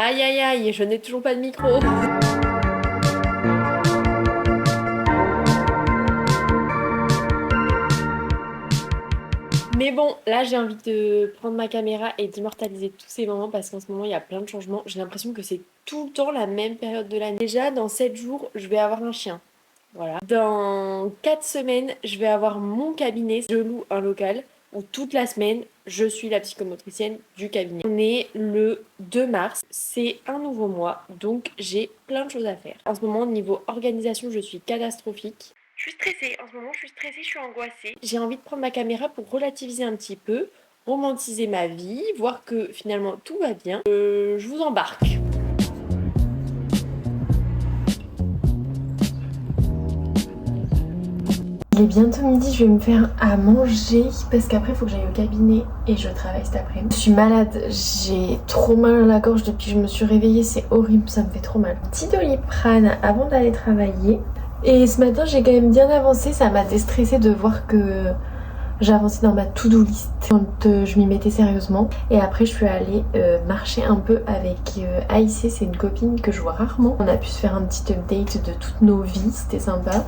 Aïe aïe aïe, je n'ai toujours pas de micro. Mais bon, là j'ai envie de prendre ma caméra et d'immortaliser tous ces moments parce qu'en ce moment il y a plein de changements. J'ai l'impression que c'est tout le temps la même période de l'année. Déjà, dans 7 jours, je vais avoir un chien. Voilà. Dans 4 semaines, je vais avoir mon cabinet. Je loue un local où toute la semaine, je suis la psychomotricienne du cabinet. On est le 2 mars, c'est un nouveau mois, donc j'ai plein de choses à faire. En ce moment, niveau organisation, je suis catastrophique. Je suis stressée, en ce moment je suis stressée, je suis angoissée. J'ai envie de prendre ma caméra pour relativiser un petit peu, romantiser ma vie, voir que finalement tout va bien. Je vous embarque. Il est bientôt midi, je vais me faire à manger parce qu'après il faut que j'aille au cabinet et je travaille cet après-midi. Je suis malade, j'ai trop mal à la gorge depuis que je me suis réveillée, c'est horrible, ça me fait trop mal. Petit Doliprane avant d'aller travailler. Et ce matin j'ai quand même bien avancé, ça m'a déstressée de voir que j'avançais dans ma to-do list quand je m'y mettais sérieusement. Et après je suis allée marcher un peu avec Aïssé, c'est une copine que je vois rarement. On a pu se faire un petit update de toutes nos vies, c'était sympa.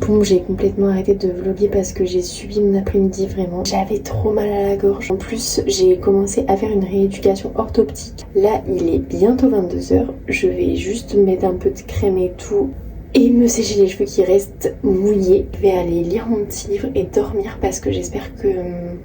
Bon, j'ai complètement arrêté de vlogger parce que j'ai subi mon après-midi vraiment. J'avais trop mal à la gorge. En plus, j'ai commencé à faire une rééducation orthoptique. Là, il est bientôt 22h. Je vais juste mettre un peu de crème et tout et me sécher les cheveux qui restent mouillés. Je vais aller lire mon petit livre et dormir parce que j'espère que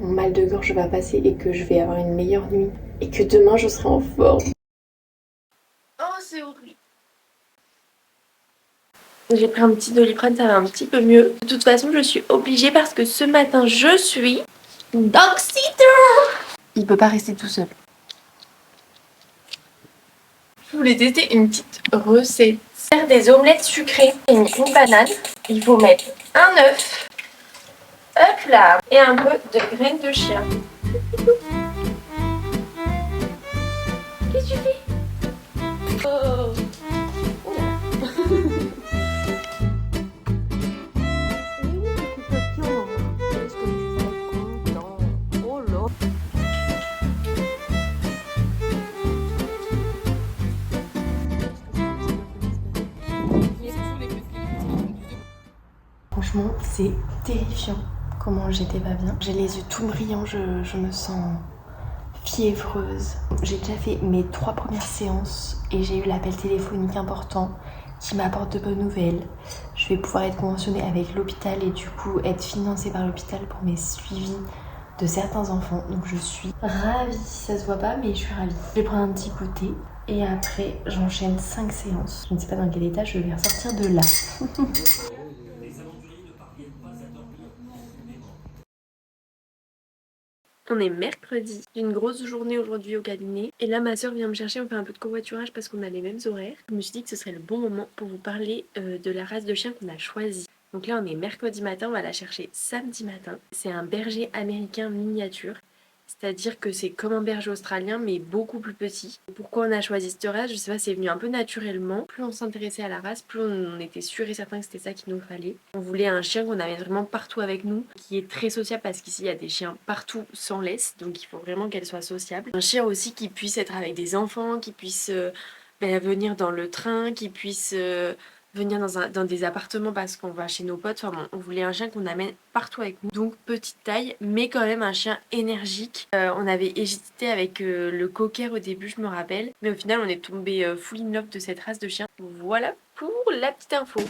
mon mal de gorge va passer et que je vais avoir une meilleure nuit. Et que demain, je serai en forme. Oh, c'est horrible. J'ai pris un petit Doliprane, ça va un petit peu mieux. De toute façon, je suis obligée parce que ce matin, je suis dog-sitter. Il peut pas rester tout seul. Je voulais tester une petite recette. Faire des omelettes sucrées. J'ai mis une banane. Il faut mettre un œuf. Hop là. Et un peu de graines de chia. Qu'est-ce que tu fais? Oh. Franchement, c'est terrifiant comment j'étais pas bien. J'ai les yeux tout brillants, je me sens fiévreuse. J'ai déjà fait mes 3 premières séances et j'ai eu l'appel téléphonique important qui m'apporte de bonnes nouvelles. Je vais pouvoir être conventionnée avec l'hôpital et du coup être financée par l'hôpital pour mes suivis de certains enfants. Donc je suis ravie, ça se voit pas mais je suis ravie. Je vais prendre un petit goûter et après j'enchaîne 5 séances. Je ne sais pas dans quel état je vais ressortir de là. On est mercredi, j'ai une grosse journée aujourd'hui au cabinet et là ma soeur vient me chercher, on fait un peu de covoiturage parce qu'on a les mêmes horaires. Je me suis dit que ce serait le bon moment pour vous parler de la race de chien qu'on a choisie. Donc là on est mercredi matin, on va la chercher samedi matin. C'est un berger américain miniature. C'est-à-dire que c'est comme un berger australien mais beaucoup plus petit. Pourquoi on a choisi cette race? Je sais pas, c'est venu un peu naturellement. Plus on s'intéressait à la race, plus on était sûr et certain que c'était ça qu'il nous fallait. On voulait un chien qu'on avait vraiment partout avec nous, qui est très sociable parce qu'ici il y a des chiens partout sans laisse, donc il faut vraiment qu'elle soit sociable. Un chien aussi qui puisse être avec des enfants, qui puisse venir dans le train, qui puisse venir dans des appartements parce qu'on va chez nos potes. Enfin bon, on voulait un chien qu'on amène partout avec nous. Donc petite taille, mais quand même un chien énergique. On avait hésité avec le cocker au début, je me rappelle. Mais au final, on est tombé full in love de cette race de chien. Voilà pour la petite info.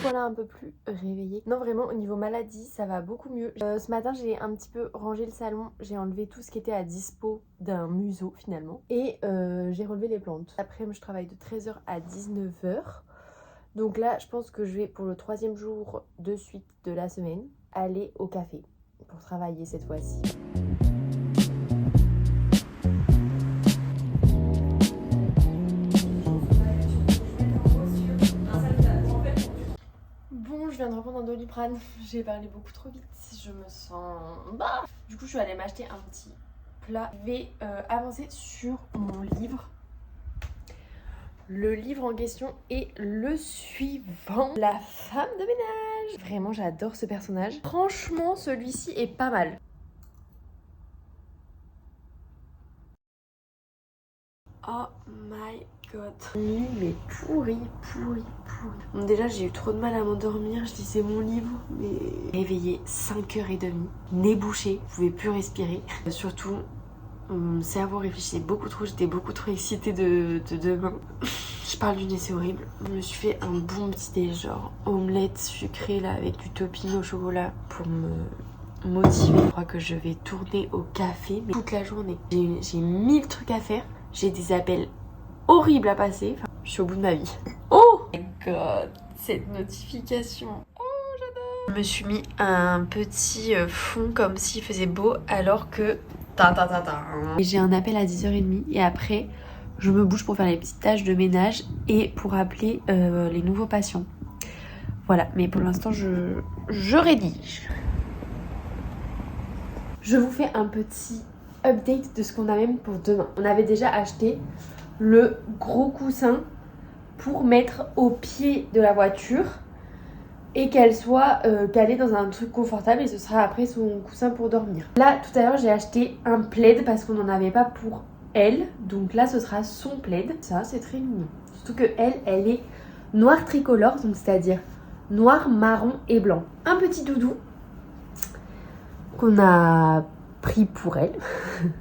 Voilà, un peu plus réveillée. Non, vraiment au niveau maladie ça va beaucoup mieux. Ce matin j'ai un petit peu rangé le salon, j'ai enlevé tout ce qui était à dispo d'un museau finalement et j'ai relevé les plantes. Après je travaille de 13h à 19h. Donc là, je pense que je vais pour le 3e jour de suite de la semaine aller au café pour travailler cette fois-ci. Bon, je viens de reprendre un Doliprane. J'ai parlé beaucoup trop vite. Je me sens... Du coup, je suis allée m'acheter un petit plat. Je vais avancer sur mon livre. Le livre en question est le suivant. La femme de ménage. Vraiment, j'adore ce personnage. Franchement, celui-ci est pas mal. Oh my god. Nuit mais pourri. Bon, déjà j'ai eu trop de mal à m'endormir, je lisais mon livre, mais réveillée 5h30, nez bouché, je pouvais plus respirer. Surtout, mon cerveau réfléchissait beaucoup trop, j'étais beaucoup trop excitée de demain. Je parle du nez, c'est horrible. Je me suis fait un bon petit déj, genre omelette sucrée là avec du topping au chocolat pour me motiver. Je crois que je vais tourner au café mais toute la journée. J'ai 1000 trucs à faire, j'ai des appels horribles à passer. Enfin, je suis au bout de ma vie. Oh my god, cette notification. Oh, j'adore. Je me suis mis un petit fond comme s'il faisait beau alors que... Et j'ai un appel à 10h30 et après... Je me bouge pour faire les petites tâches de ménage et pour appeler les nouveaux patients. Voilà, mais pour l'instant, je rédige. Je vous fais un petit update de ce qu'on a même pour demain. On avait déjà acheté le gros coussin pour mettre au pied de la voiture et qu'elle soit calée dans un truc confortable et ce sera après son coussin pour dormir. Là, tout à l'heure, j'ai acheté un plaid parce qu'on n'en avait pas pour elle, donc là ce sera son plaid. Ça c'est très mignon, surtout que elle est noire tricolore, donc c'est à dire noir, marron et blanc. Un petit doudou qu'on a pris pour elle.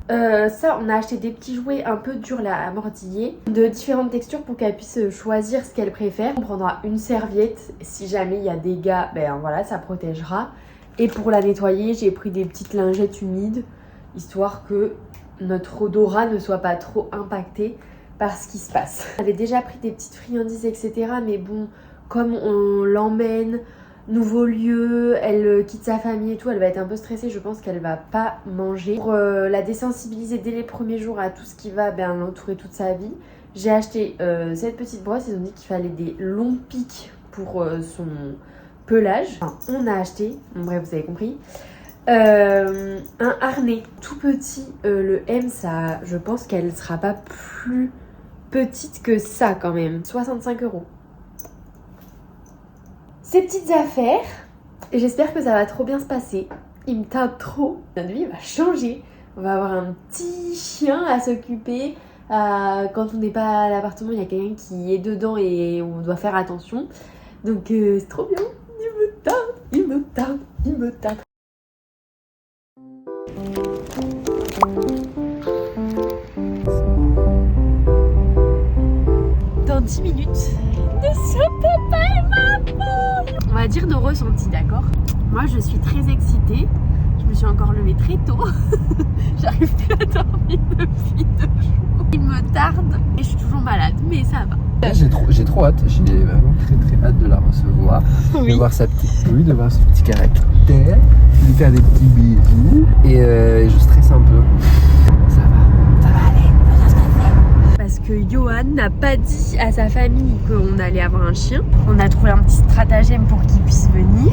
Ça, on a acheté des petits jouets un peu durs là à mordiller, de différentes textures pour qu'elle puisse choisir ce qu'elle préfère. On prendra une serviette, si jamais il y a des dégâts, ben voilà, ça protégera. Et pour la nettoyer, j'ai pris des petites lingettes humides, histoire que notre odorat ne soit pas trop impacté par ce qui se passe. J'avais déjà pris des petites friandises, etc. Mais bon, comme on l'emmène, nouveau lieu, elle quitte sa famille et tout, elle va être un peu stressée. Je pense qu'elle va pas manger. Pour la désensibiliser dès les premiers jours à tout ce qui va l'entourer toute sa vie, j'ai acheté cette petite brosse. Ils ont dit qu'il fallait des longs pics pour son pelage. Enfin, on a acheté, bon, bref, vous avez compris. Un harnais tout petit, le M, ça, je pense qu'elle sera pas plus petite que ça quand même. 65 €. Ces petites affaires, j'espère que ça va trop bien se passer. Il me tente trop. Notre vie va changer. On va avoir un petit chien à s'occuper. Quand on n'est pas à l'appartement, il y a quelqu'un qui est dedans et on doit faire attention. Donc c'est trop bien. Il me tente. Dans 10 minutes, nous sommes papa et maman. On va dire nos ressentis, d'accord? Moi, je suis très excitée. Je me suis encore levée très tôt. J'arrive plus à dormir depuis 2 jours. Il me tarde et je suis toujours malade, mais ça va. J'ai trop hâte. J'ai vraiment très hâte de la recevoir. Oui. De voir sa petite pluie, de voir son petit caractère, de lui faire des petits bisous. Et je stresse un peu. Ça va aller. Parce que Johan n'a pas dit à sa famille qu'on allait avoir un chien. On a trouvé un petit stratagème pour qu'ils puissent venir.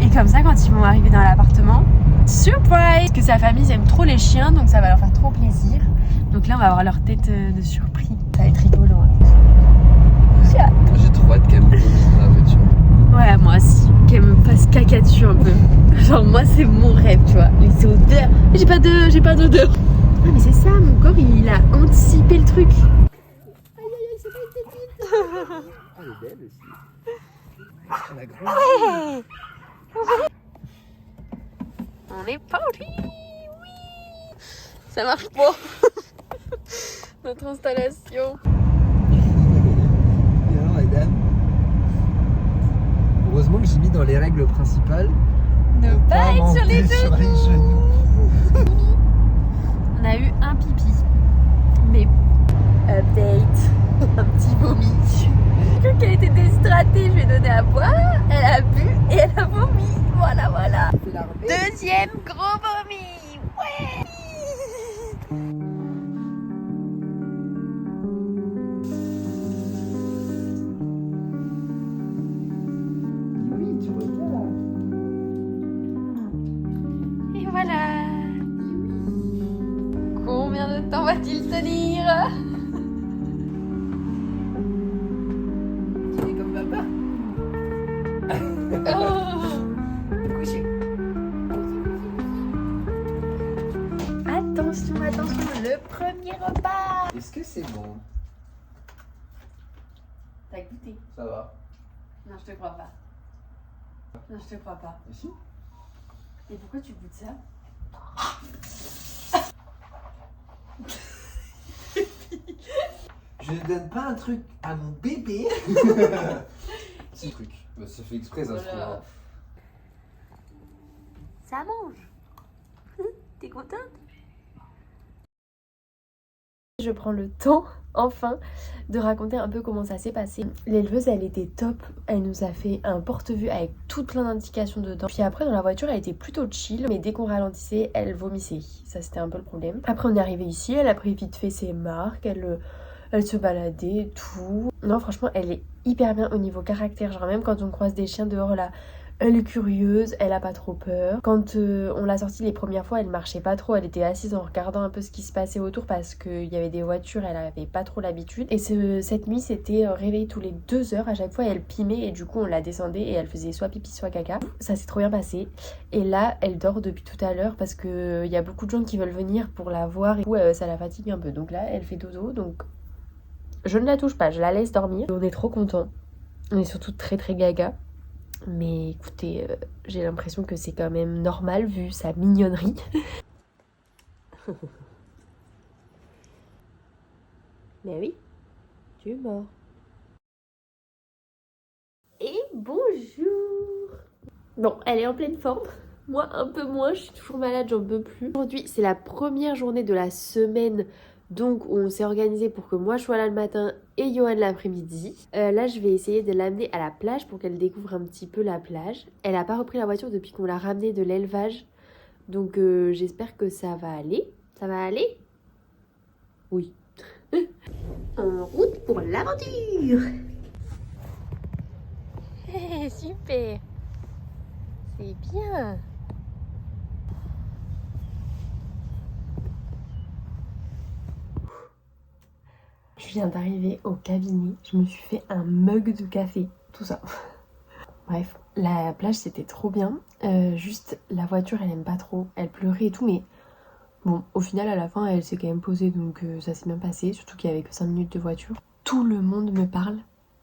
Et comme ça, quand ils vont arriver dans l'appartement, surprise! Parce que sa famille aime trop les chiens, donc ça va leur faire trop plaisir. Donc là, on va avoir leur tête de surprise. Ça va être rigolo. Hein. J'ai trop hâte qu'elle me pose dans la voiture. Ouais, moi aussi. Qu'elle me fasse caca dessus un peu. Genre, moi, c'est mon rêve, tu vois. Mais c'est odeur. J'ai pas d'odeur. Ah, mais c'est ça, mon corps, il a anticipé le truc. Aïe, c'est pas une tétine. Elle est belle aussi. Elle a grandi. On est parti. Oui. Ça marche pas. Notre installation. Et alors, madame, heureusement que j'ai mis dans les règles principales ne pas être sur les genoux. On a eu un pipi. Mais update. Un petit vomi. J'ai cru qu'elle était déshydratée, je lui ai donné à boire, elle a bu et elle a vomi. Voilà. Deuxième gros vomi. Ouais. Oui, tu regardes. Et voilà. Combien de temps va-t-il tenir? Tu es comme papa. Couché. Attention, le premier repas. Est-ce que c'est bon? T'as goûté? Ça va. Non, je te crois pas. Non, je te crois pas. Et si? Et pourquoi tu goûtes ça? Je ne donne pas un truc à mon bébé. Petit truc. Bah, ça fait exprès, ça, je Voilà. crois. Ça mange. T'es contente? Je prends le temps, enfin, de raconter un peu comment ça s'est passé. L'éleveuse, elle était top. Elle nous a fait un porte-vue avec tout plein d'indications dedans. Puis après, dans la voiture, elle était plutôt chill. Mais dès qu'on ralentissait, elle vomissait. Ça, c'était un peu le problème. Après, on est arrivé ici. Elle a pris vite fait ses marques. Elle se baladait et tout. Non, franchement, elle est hyper bien au niveau caractère. Genre, même quand on croise des chiens dehors, là, elle est curieuse, elle a pas trop peur. Quand on l'a sortie les premières fois, elle marchait pas trop. Elle était assise en regardant un peu ce qui se passait autour parce qu'il y avait des voitures, elle avait pas trop l'habitude. Et cette nuit, c'était réveil tous les 2 heures. À chaque fois, elle pimait et du coup, on la descendait et elle faisait soit pipi, soit caca. Ça s'est trop bien passé. Et là, elle dort depuis tout à l'heure parce qu'il y a beaucoup de gens qui veulent venir pour la voir et ça la fatigue un peu. Donc là, elle fait dodo. Donc je ne la touche pas, je la laisse dormir. On est trop contents. On est surtout très très gaga. Mais écoutez, j'ai l'impression que c'est quand même normal vu sa mignonnerie. Mais oui, tu es mort. Et bonjour. Bon, elle est en pleine forme. Moi, un peu moins, je suis toujours malade, j'en peux plus. Aujourd'hui, c'est la première journée de la semaine. Donc on s'est organisé pour que moi je sois là le matin et Johan l'après-midi. Là je vais essayer de l'amener à la plage pour qu'elle découvre un petit peu la plage. Elle n'a pas repris la voiture depuis qu'on l'a ramenée de l'élevage. Donc j'espère que ça va aller. Ça va aller? Oui. En route pour l'aventure. Hey, super. C'est bien. Je viens d'arriver au cabinet, je me suis fait un mug de café, tout ça. Bref, la plage c'était trop bien, juste la voiture elle aime pas trop, elle pleurait et tout, mais bon, au final à la fin elle s'est quand même posée donc ça s'est bien passé, surtout qu'il y avait que 5 minutes de voiture. Tout le monde me parle,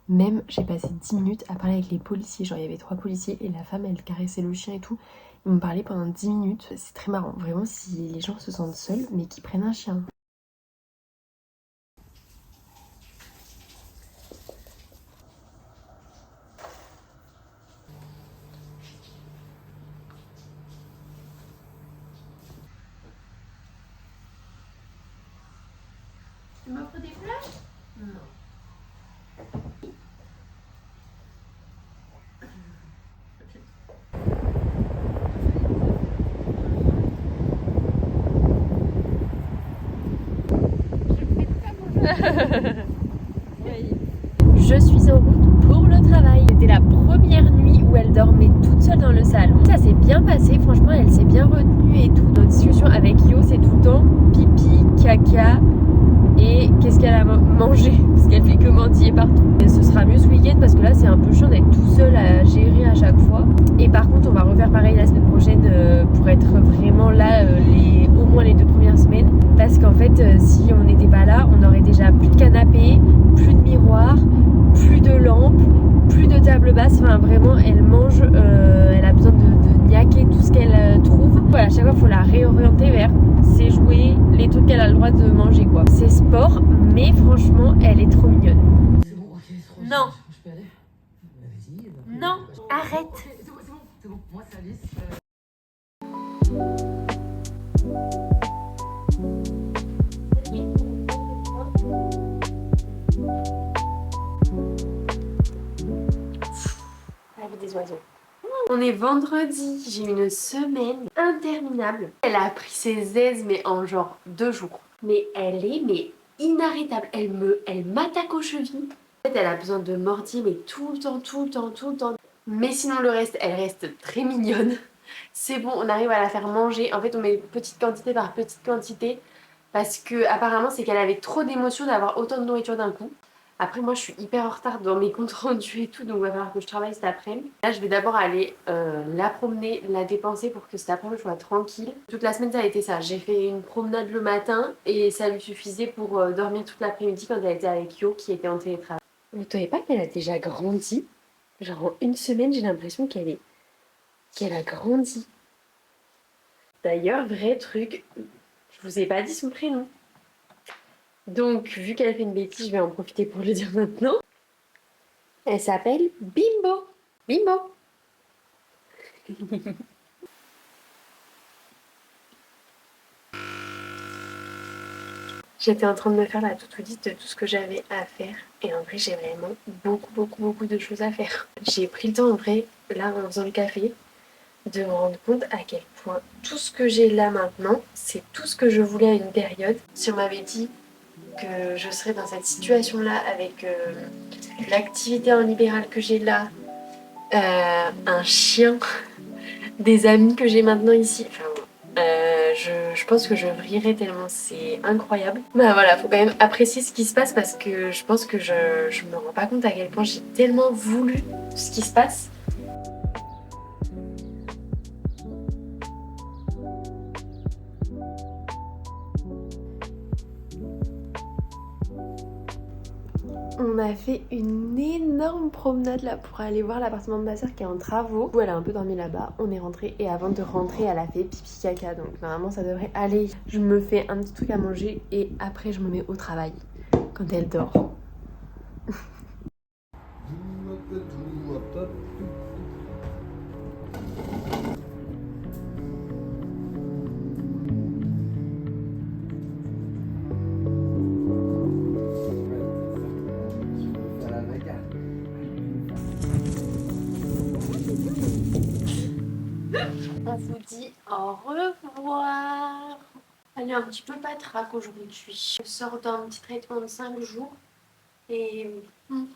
même j'ai passé 10 minutes à parler avec les policiers, genre il y avait 3 policiers et la femme elle caressait le chien et tout. Ils me parlaient pendant 10 minutes, c'est très marrant, vraiment si les gens se sentent seuls mais qu'ils prennent un chien. Tu m'offres des fleurs? Non. Je suis en route pour le travail. C'était la première nuit où elle dormait toute seule dans le salon. Ça s'est bien passé, franchement elle s'est bien retenue et tout. Notre discussion avec Yo c'est tout le temps pipi, caca et qu'est-ce qu'elle a mangé parce qu'elle fait que mentir partout. Et ce sera mieux ce week-end parce que là c'est un peu chiant d'être tout seul à gérer à chaque fois. Et par contre on va refaire pareil la semaine prochaine pour être vraiment là au moins les 2 premières semaines. Parce qu'en fait si on n'était pas là on aurait déjà plus de canapé, plus de miroir, plus de lampes, plus de table basse, enfin vraiment elle mange, elle a besoin de niaquer tout ce qu'elle trouve. Voilà, à chaque fois il faut la réorienter vers ses jouets, les trucs qu'elle a le droit de manger quoi. C'est sport, mais franchement elle est trop mignonne. C'est bon, ok, c'est trop. Non. Je peux aller? Vas-y. Non, arrête. Ok, c'est bon, moi c'est Alice. les oiseaux. On est vendredi, j'ai une semaine interminable. Elle a pris ses aises mais en genre 2 jours. Mais elle est inarrêtable. Elle m'attaque aux chevilles. En fait, elle a besoin de mordir mais tout le temps, tout le temps, tout le temps. Mais sinon le reste, elle reste très mignonne. C'est bon, on arrive à la faire manger. En fait, on met petite quantité par petite quantité parce que apparemment c'est qu'elle avait trop d'émotions d'avoir autant de nourriture d'un coup. Après moi je suis hyper en retard dans mes comptes rendus et tout, donc il va falloir que je travaille cet après-midi. Là je vais d'abord aller la promener, la dépenser pour que cet après-midi je sois tranquille. Toute la semaine ça a été ça, j'ai fait une promenade le matin et ça lui suffisait pour dormir toute l'après-midi quand elle était avec Yo qui était en télétravail. Vous ne trouvez pas qu'elle a déjà grandi? Genre en une semaine j'ai l'impression qu'elle a grandi. D'ailleurs, vrai truc, je vous ai pas dit son prénom. Donc, vu qu'elle fait une bêtise, je vais en profiter pour le dire maintenant. Elle s'appelle Bimbo. Bimbo. J'étais en train de me faire la toute liste de tout ce que j'avais à faire. Et en vrai, j'ai vraiment beaucoup de choses à faire. J'ai pris le temps, en vrai, là, en faisant le café, de me rendre compte à quel point tout ce que j'ai là maintenant, c'est tout ce que je voulais à une période. Si on m'avait dit que je serais dans cette situation-là avec l'activité en libéral que j'ai là, un chien, des amis que j'ai maintenant ici, enfin je pense que je vrillerais tellement, c'est incroyable. Bah voilà, faut quand même apprécier ce qui se passe parce que je pense que je me rends pas compte à quel point j'ai tellement voulu ce qui se passe. On a fait une énorme promenade là pour aller voir l'appartement de ma soeur qui est en travaux. Elle a un peu dormi là-bas, on est rentré et avant de rentrer elle a fait pipi caca, donc normalement ça devrait aller. Je me fais un petit truc à manger et après je me mets au travail quand elle dort. On vous dit au revoir. Elle est un petit peu patraque aujourd'hui. Je sors d'un petit traitement de 5 jours et même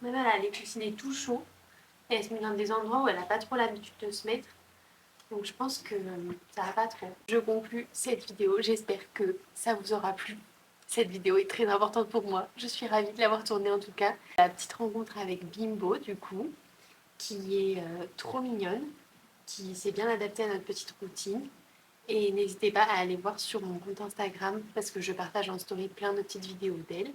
elle allait cuisiner tout chaud et elle se met dans des endroits où elle n'a pas trop l'habitude de se mettre. Donc je pense que ça va pas trop. Je conclue cette vidéo, j'espère que ça vous aura plu. Cette vidéo est très importante pour moi. Je suis ravie de l'avoir tournée en tout cas. La petite rencontre avec Bimbo du coup, qui est trop mignonne, qui s'est bien adaptée à notre petite routine. Et n'hésitez pas à aller voir sur mon compte Instagram parce que je partage en story plein de petites vidéos d'elle.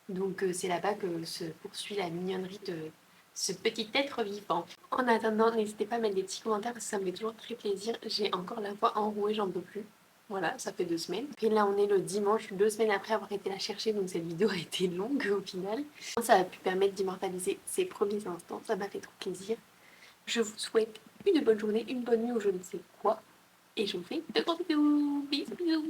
Donc c'est là-bas que se poursuit la mignonnerie de ce petit être vivant. En attendant, n'hésitez pas à mettre des petits commentaires parce que ça me fait toujours très plaisir. J'ai encore la voix enrouée, j'en peux plus. Voilà, ça fait 2 semaines. Et là on est le dimanche, 2 semaines après avoir été la chercher, donc cette vidéo a été longue au final. Ça a pu permettre d'immortaliser ces premiers instants, ça m'a fait trop plaisir. Je vous souhaite une bonne journée, une bonne nuit ou je ne sais quoi. Et je vous fais de gros bisous. Bisous, bisous.